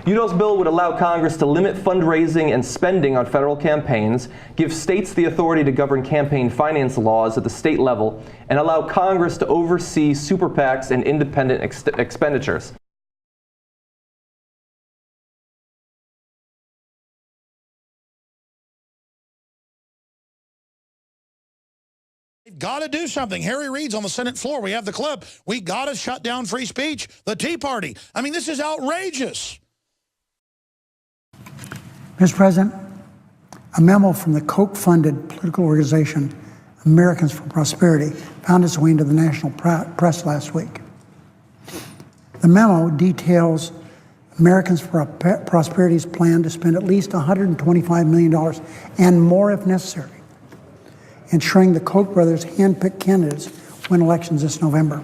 Udall's bill would allow Congress to limit fundraising and spending on federal campaigns, give states the authority to govern campaign finance laws at the state level, and allow Congress to oversee super PACs and independent expenditures. We've got to do something. Harry Reid's on the Senate floor. We have the clip. We got to shut down free speech. The Tea Party. I mean, this is outrageous. Mr. President, a memo from the Koch-funded political organization Americans for Prosperity found its way into the national press last week. The memo details Americans for Prosperity's plan to spend at least $125 million and more if necessary, ensuring the Koch brothers handpicked candidates win elections this November.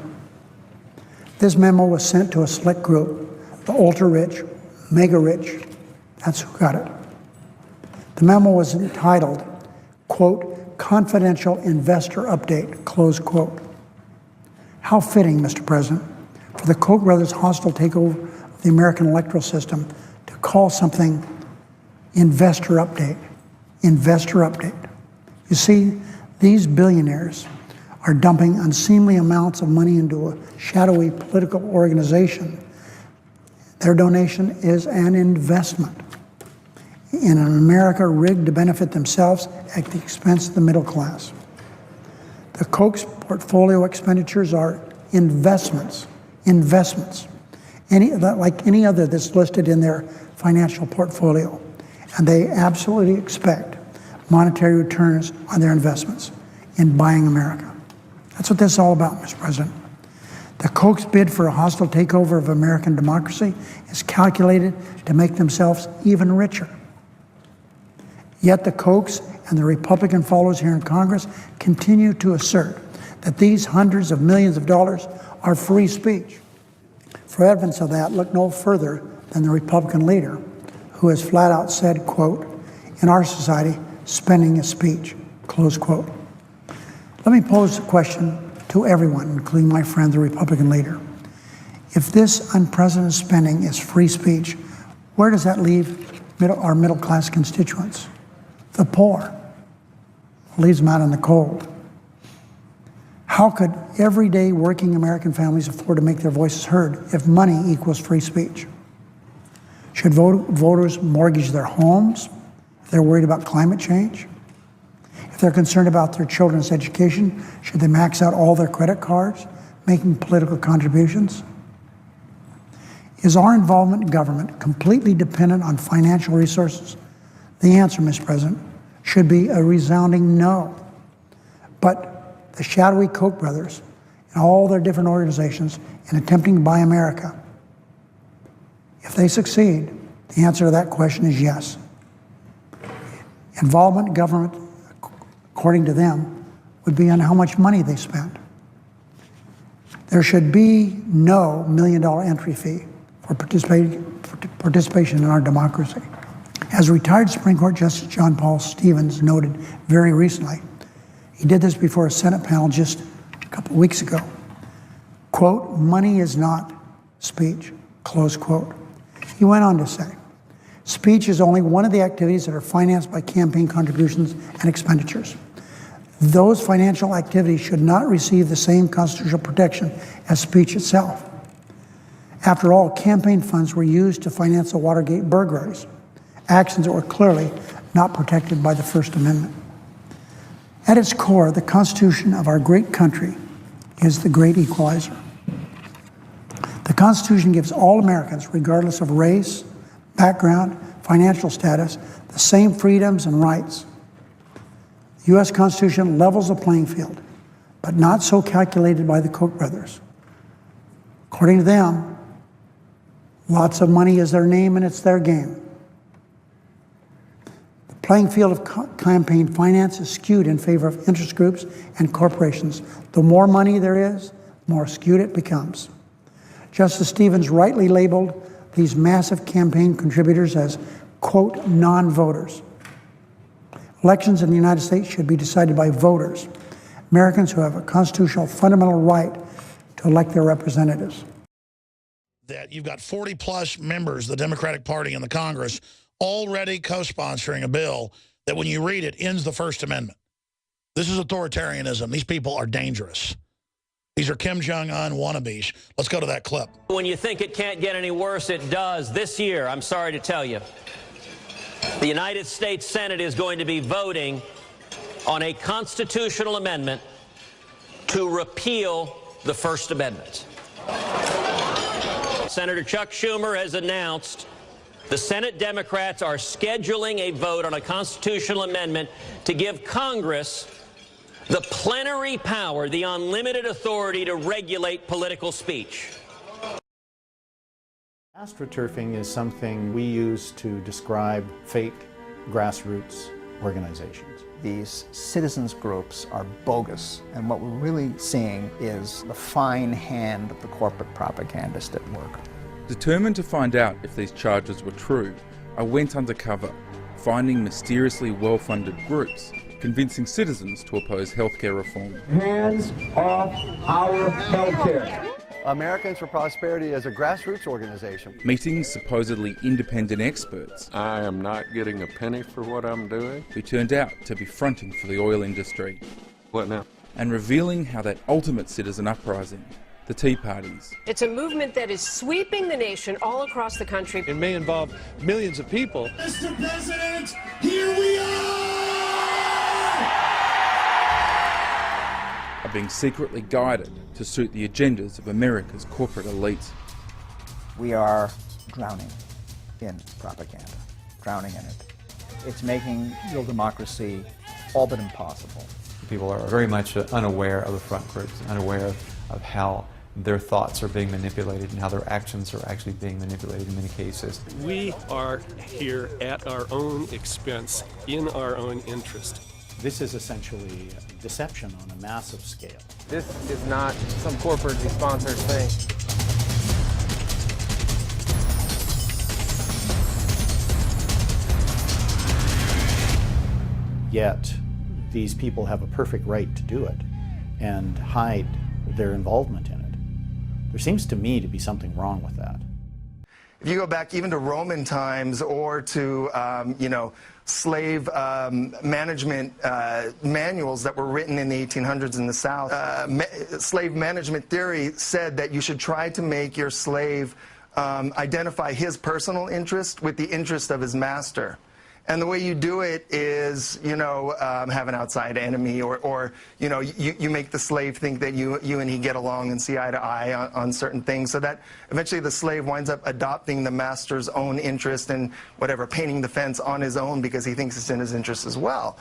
This memo was sent to a select group, the ultra-rich, mega-rich. That's who got it. The memo was entitled, quote, confidential investor update, close quote. How fitting, Mr. President, for the Koch brothers' hostile takeover of the American electoral system to call something investor update. Investor update. You see, these billionaires are dumping unseemly amounts of money into a shadowy political organization. Their donation is an investment in an America rigged to benefit themselves at the expense of the middle class. The Koch's portfolio expenditures are investments, like any other that's listed in their financial portfolio. And they absolutely expect monetary returns on their investments in buying America. That's what this is all about, Mr. President. The Koch's bid for a hostile takeover of American democracy is calculated to make themselves even richer. Yet the Kochs and the Republican followers here in Congress continue to assert that these hundreds of millions of dollars are free speech. For evidence of that, look no further than the Republican leader, who has flat out said, quote, in our society, spending is speech, close quote. Let me pose a question to everyone, including my friend, the Republican leader. If this unprecedented spending is free speech, where does that leave our middle-class constituents? The poor. Leaves them out in the cold. How could everyday working American families afford to make their voices heard if money equals free speech? Should voters mortgage their homes if they're worried about climate change? If they're concerned about their children's education, should they max out all their credit cards, making political contributions? Is our involvement in government completely dependent on financial resources? The answer, Mr. President, should be a resounding no. But the shadowy Koch brothers and all their different organizations in attempting to buy America, if they succeed, the answer to that question is yes. Involvement in government, according to them, would be on how much money they spend. There should be no million-dollar entry fee for participation in our democracy. As retired Supreme Court Justice John Paul Stevens noted very recently, he did this before a Senate panel just a couple of weeks ago, quote, money is not speech, close quote. He went on to say, speech is only one of the activities that are financed by campaign contributions and expenditures. Those financial activities should not receive the same constitutional protection as speech itself. After all, campaign funds were used to finance the Watergate burglaries, actions that were clearly not protected by the First Amendment. At its core, the Constitution of our great country is the great equalizer. The Constitution gives all Americans, regardless of race, background, financial status, the same freedoms and rights. The U.S. Constitution levels the playing field, but not so calculated by the Koch brothers. According to them, lots of money is their name and it's their game. The playing field of campaign finance is skewed in favor of interest groups and corporations. The more money there is, the more skewed it becomes. Justice Stevens rightly labeled these massive campaign contributors as, quote, non-voters. Elections in the United States should be decided by voters, Americans who have a constitutional fundamental right to elect their representatives. that you've got 40-plus members of the Democratic Party in the Congress already co-sponsoring a bill that, when you read it, ends the First Amendment. This is authoritarianism. These people are dangerous. These are Kim Jong-un wannabes. Let's go to that clip. When you think it can't get any worse, it does. This year, I'm sorry to tell you, the United States Senate is going to be voting on a constitutional amendment to repeal the First Amendment. Senator Chuck Schumer has announced the Senate Democrats are scheduling a vote on a constitutional amendment to give Congress the plenary power, the unlimited authority to regulate political speech. Astroturfing is something we use to describe fake grassroots organizations. These citizens groups are bogus, and what we're really seeing is the fine hand of the corporate propagandist at work. Determined to find out if these charges were true, I went undercover, finding mysteriously well-funded groups, convincing citizens to oppose healthcare reform. Hands off our healthcare. Americans for Prosperity is a grassroots organization. Meeting supposedly independent experts. I am not getting a penny for what I'm doing. Who turned out to be fronting for the oil industry. What now? And revealing how that ultimate citizen uprising, the Tea Parties. It's a movement that is sweeping the nation all across the country. It may involve millions of people. Mr. President, here we are! Are being secretly guided to suit the agendas of America's corporate elite. We are drowning in propaganda, drowning in it. It's making real democracy all but impossible. People are very much unaware of the front groups, unaware of how their thoughts are being manipulated and how their actions are actually being manipulated in many cases. We are here at our own expense, in our own interest. This is essentially deception on a massive scale. This is not some corporately sponsored thing. Yet, these people have a perfect right to do it and hide their involvement in it. There seems to me to be something wrong with that. If you go back even to Roman times or to, slave management manuals that were written in the 1800s in the South, slave management theory said that you should try to make your slave identify his personal interest with the interest of his master. And the way you do it is, have an outside enemy, or you make the slave think that you and he get along and see eye to eye on certain things, so that eventually the slave winds up adopting the master's own interest and painting the fence on his own because he thinks it's in his interest as well.